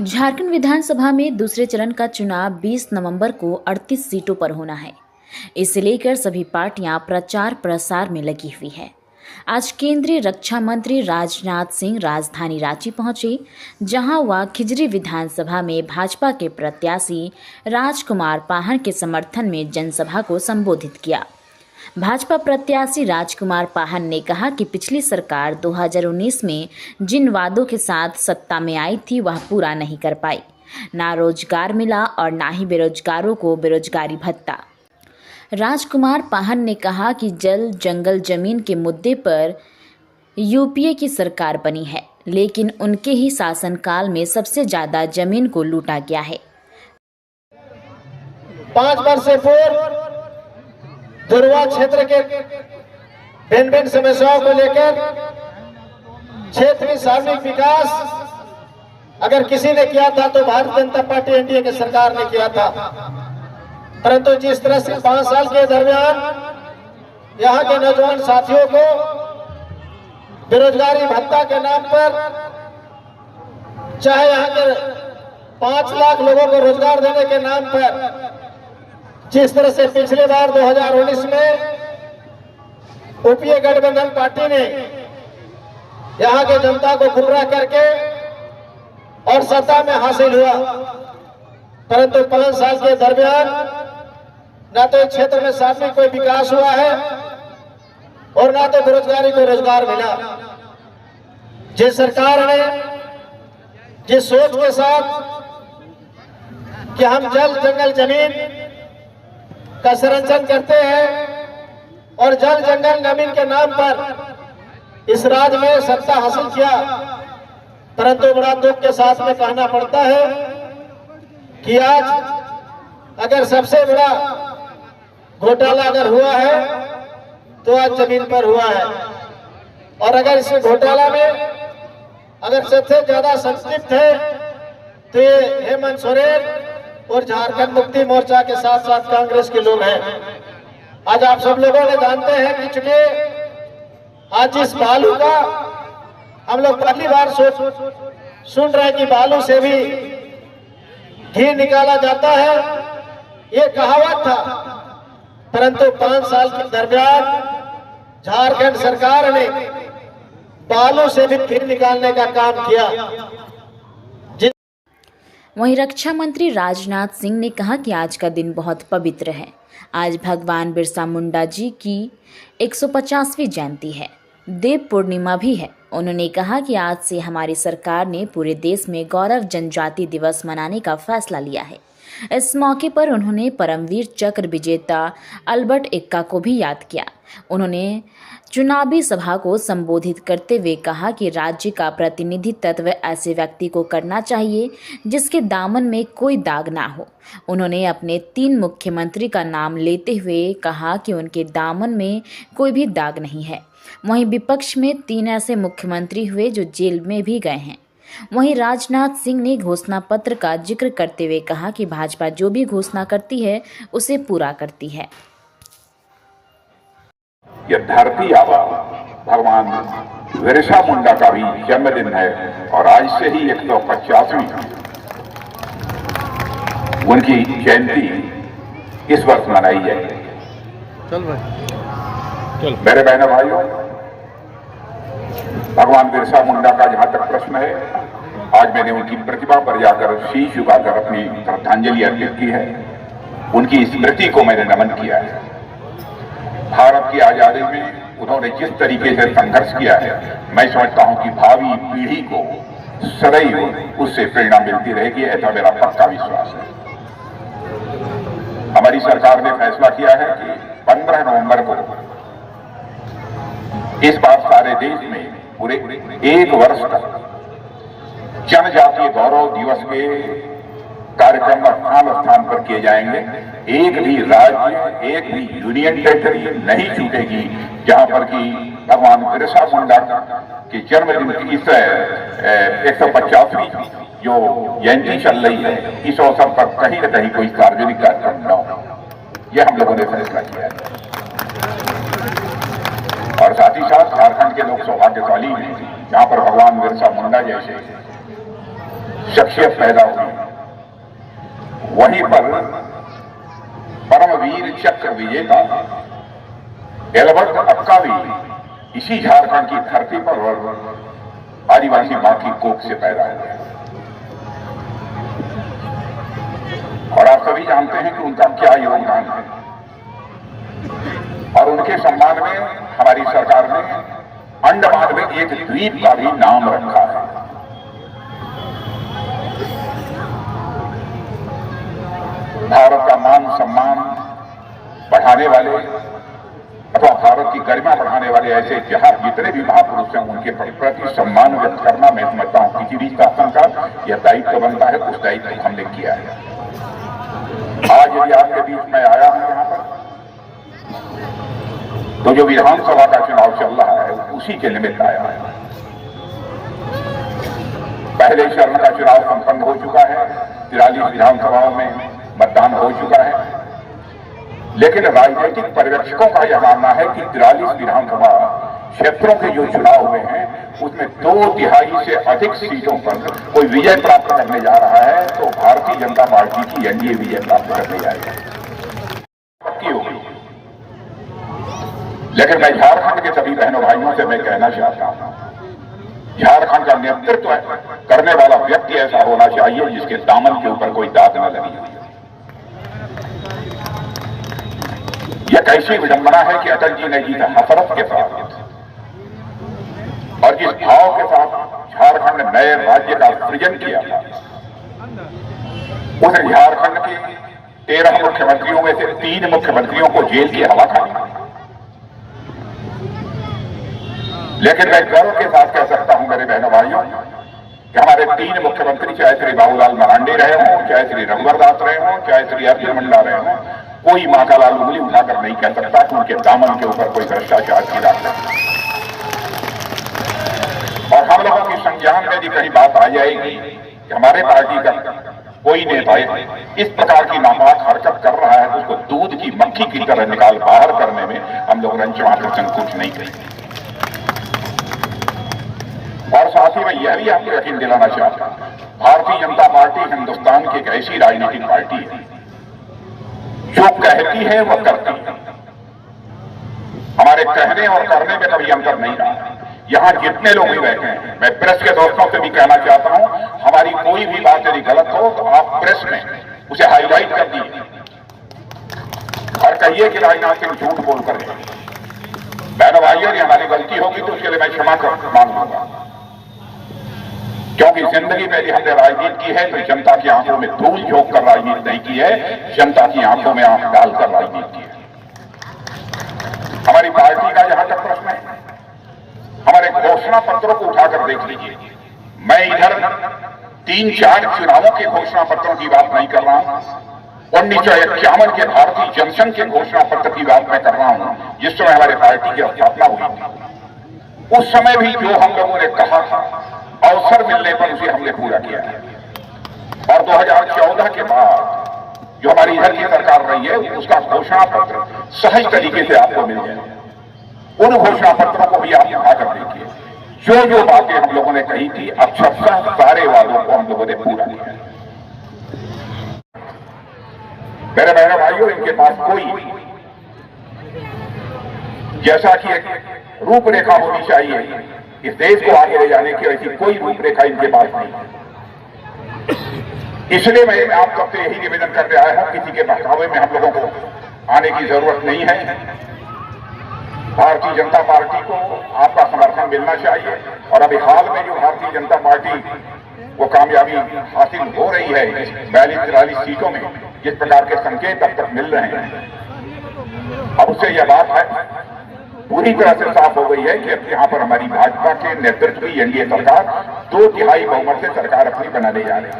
झारखंड विधानसभा में दूसरे चरण का चुनाव 20 नवंबर को 38 सीटों पर होना है। इसे लेकर सभी पार्टियां प्रचार प्रसार में लगी हुई है। आज केंद्रीय रक्षा मंत्री राजनाथ सिंह राजधानी रांची पहुंचे, जहां वह खिजरी विधानसभा में भाजपा के प्रत्याशी राजकुमार पाहन के समर्थन में जनसभा को संबोधित किया। भाजपा प्रत्याशी राजकुमार पाहन ने कहा कि पिछली सरकार 2019 में जिन वादों के साथ सत्ता में आई थी वह पूरा नहीं कर पाई। ना रोजगार मिला और ना ही बेरोजगारों को बेरोजगारी भत्ता। राजकुमार पाहन ने कहा कि जल जंगल जमीन के मुद्दे पर यूपीए की सरकार बनी है, लेकिन उनके ही शासनकाल में सबसे ज्यादा जमीन को लूटा गया है। 5 वर्ष से पूर्व दुर्वा क्षेत्र के भिन्न समस्याओं को लेकर क्षेत्र में सार्वजनिक विकास अगर किसी ने किया था तो भारतीय जनता पार्टी एनडीए की सरकार ने किया था। परंतु जिस तरह से 5 साल के दरमियान यहाँ के नौजवान साथियों को बेरोजगारी भत्ता के नाम पर, चाहे यहाँ के 5 लाख लोगों को रोजगार देने के नाम पर, जिस तरह से पिछली बार 2019 में यूपीए गठबंधन पार्टी ने यहाँ के जनता को गुमराह करके और सत्ता में हासिल हुआ, परंतु 5 साल के दरमियान न तो इस क्षेत्र में सार्वजनिक कोई विकास हुआ है और न तो बेरोजगारी को रोजगार मिला। जिस सरकार ने जिस सोच के साथ कि हम जल जंगल जमीन का संरक्षण करते हैं और जल जंगल जमीन के नाम पर इस राज्य में सत्ता हासिल किया, परंतु बड़ा दुख के साथ में कहना पड़ता है कि आज अगर सबसे बड़ा घोटाला अगर हुआ है तो आज जमीन पर हुआ है। और अगर इस घोटाला में अगर सबसे ज्यादा संतृप्त है तो ये हेमंत सोरेन और झारखंड मुक्ति मोर्चा के साथ साथ कांग्रेस के लोग हैं। आज आप सब लोगों ने जानते हैं कि चूंकि आज इस बालू का हम लोग पहली बार सुन रहे हैं कि बालू से भी घी निकाला जाता है, ये कहावत था, परंतु 5 साल के दरमियान झारखंड सरकार ने बालू से भी घी निकालने का काम किया। वहीं रक्षा मंत्री राजनाथ सिंह ने कहा कि आज का दिन बहुत पवित्र है। आज भगवान बिरसा मुंडा जी की 150वीं जयंती है, देव पूर्णिमा भी है। उन्होंने कहा कि आज से हमारी सरकार ने पूरे देश में गौरव जनजाति दिवस मनाने का फैसला लिया है। इस मौके पर उन्होंने परमवीर चक्र विजेता अल्बर्ट एक्का को भी याद किया। उन्होंने चुनावी सभा को संबोधित करते हुए कहा कि राज्य का प्रतिनिधित्व ऐसे व्यक्ति को करना चाहिए जिसके दामन में कोई दाग ना हो। उन्होंने अपने 3 मुख्यमंत्री का नाम लेते हुए कहा कि उनके दामन में कोई भी दाग नहीं है। वहीं विपक्ष में 3 ऐसे मुख्यमंत्री हुए जो जेल में भी गए हैं। वहीं राजनाथ सिंह ने घोषणा पत्र का जिक्र करते हुए कहा कि भाजपा जो भी घोषणा करती है उसे पूरा करती है। यह धरती आबा भगवान बिरसा मुंडा का भी जन्मदिन है और आज से ही 150वीं उनकी जयंती इस वर्ष मनाई जाएगी। मेरे बहनों भाइयों, भगवान बिरसा मुंडा का जहां तक प्रश्न है, आज मैंने उनकी प्रतिमा पर जाकर शीश झुकाकर अपनी श्रद्धांजलि अर्पित की है। उनकी स्मृति को मैंने नमन किया है। भारत की आजादी में उन्होंने जिस तरीके से संघर्ष किया है, मैं समझता हूं कि भावी पीढ़ी को सदैव उससे प्रेरणा मिलती रहेगी, ऐसा मेरा पक्का विश्वास है। हमारी सरकार ने फैसला किया है कि 15 नवंबर को इस बार सारे देश में पूरे 1 वर्ष तक जनजातीय गौरव दिवस के कार्यक्रम स्थान स्थान पर किए जाएंगे। एक भी राज्य, एक भी यूनियन टेरिटरी नहीं छूटेगी जहां पर कि भगवान बिरसा मुंडा के जन्मदिन की इस 150वीं जो जयंती चल रही है, इस अवसर पर कहीं न कहीं कोई सार्वजनिक कार्यक्रम न हो, यह हम लोगों ने फैसला किया है। और साथ ही साथ झारखंड के लोग सौभाग्यशाली हैं जहां पर भगवान बिरसा मुंडा जैसे शख्सियत पैदा हुई। वहीं पर परमवीर चक्र विजेता एल्बर्ट अक्का भी इसी झारखंड की धरती पर आदिवासी मां की कोख से पैदा हुए। और आप सभी जानते हैं कि उनका क्या योगदान है, और उनके सम्मान में हमारी सरकार ने अंडमान में एक द्वीप का भी नाम रखा है। भारत का मान सम्मान बढ़ाने वाले अथवा भारत की गरिमा बढ़ाने वाले ऐसे जहां जितने भी महापुरुष हैं उनके प्रति सम्मान व्यक्त करना, मैं समझता हूं किसी भी शासन का यह दायित्व बनता है। उस दायित्व को हमने किया है। आज यदि आपके बीच में आया हूं यहां पर, तो जो विधानसभा का चुनाव चल रहा है उसी के निमित्त आया है। पहले चरण का चुनाव संपन्न हो चुका है, 43 विधानसभाओं में मतदान हो चुका है, लेकिन राजनीतिक पर्यवेक्षकों का यह मानना है कि 43 विधानसभा क्षेत्रों के जो चुनाव हुए हैं उसमें 2/3 से अधिक सीटों पर कोई विजय प्राप्त करने जा रहा है, तो भारतीय जनता पार्टी की एनडीए विजय प्राप्त करने जाएगी, पक्की होगी। लेकिन मैं झारखंड के सभी बहनों भाइयों से मैं कहना चाहता हूं, झारखंड का नेतृत्व करने वाला व्यक्ति ऐसा होना चाहिए जिसके दामन के ऊपर कोई दाग न लगी हुई। यह कैसी विडंबना है कि अटल जी ने जीता हसरत के साथ और जिस भाव के साथ झारखंड नए राज्य का सृजन किया था, उस झारखंड के 13 मुख्यमंत्रियों में से 3 मुख्यमंत्रियों को जेल की हवा खानी। लेकिन मैं गर्व के साथ कह सकता हूं मेरे बहनों भाइयों कि हमारे 3 मुख्यमंत्री, चाहे श्री बाबूलाल मरांडी रहे हों, चाहे श्री रघुवर दास रहे हों, चाहे श्री अर्जुन मुंडा रहे हों, कोई मां का लाल उंगली उठाकर नहीं कह सकता कि उनके दामन के ऊपर कोई भ्रष्टाचार की दाग नहीं। और हम लोगों की संज्ञान में भी कहीं बात आ जाएगी कि हमारे पार्टी का कोई नेता इस प्रकार की नापाक हरकत कर रहा है तो उसको दूध की मक्खी की तरह निकाल बाहर करने में हम लोग रंच मात्र संकोच नहीं करेंगे। और साथ ही मैं यह भी आपको यकीन दिलाना चाहता हूं, भारतीय जनता पार्टी हिंदुस्तान की एक ऐसी राजनीतिक पार्टी है जो कहती है वह करती है। हमारे कहने और करने में कभी अंतर नहीं रहा। यहां जितने लोग भी बैठे हैं, मैं प्रेस के दोस्तों से भी कहना चाहता हूं, हमारी कोई भी बात यदि गलत हो तो आप प्रेस में उसे हाईलाइट कर दीजिए और कहिए कि राजनाथ सिंह झूठ बोल कर गए। बहनों भाइयों, यदि हमारी गलती होगी तो उसके लिए मैं क्षमा मांगूंगा, क्योंकि जिंदगी में यदि हमने राजनीति की है तो जनता की आंखों में धूल झोंक कर राजनीति नहीं की है, जनता की आंखों में आंख डालकर राजनीति की है। हमारी पार्टी का जहां तक प्रश्न है, हमारे घोषणा पत्रों को उठाकर देख लीजिए। मैं इधर 3-4 चुनावों के घोषणा पत्रों की बात नहीं कर रहा हूं, 1951 के भारतीय जनसंघ के घोषणा पत्र की बात मैं कर रहा हूं, जिस समय हमारे पार्टी की स्थापना हुई थी। उस समय भी जो हम लोगों ने कहा था, अवसर मिलने पर उसे हमने पूरा किया है। और 2014 के बाद जो हमारी इधर की सरकार रही है उसका घोषणा पत्र सहज तरीके से आपको मिल जाए। उन घोषणा पत्रों को भी आप उठाकर देखिए, जो जो बातें हम लोगों ने कही थी अक्षरशः सारे वादों को हम लोगों ने पूरा किया। मेरे बहनों भाइयों, इनके पास कोई जैसा कि एक रूपरेखा होनी चाहिए इस देश को आगे ले जाने की, ऐसी कोई रूपरेखा इनके पास नहीं है। इसलिए मैं आप सबसे यही निवेदन करते आया हूं, किसी के बहकावे में हम लोगों को आने की जरूरत नहीं है। भारतीय जनता पार्टी को आपका समर्थन मिलना चाहिए। और अभी हाल में जो भारतीय जनता पार्टी को कामयाबी हासिल हो रही है, 42-43 सीटों में जिस प्रकार के संकेत अब तक मिल रहे हैं, अब उससे यह बात है पूरी तरह से साफ हो गई है कि अब यहां पर हमारी भाजपा के नेतृत्व की एनडीए सरकार 2/3 बहुमत से सरकार अपनी बनाने जा रही है।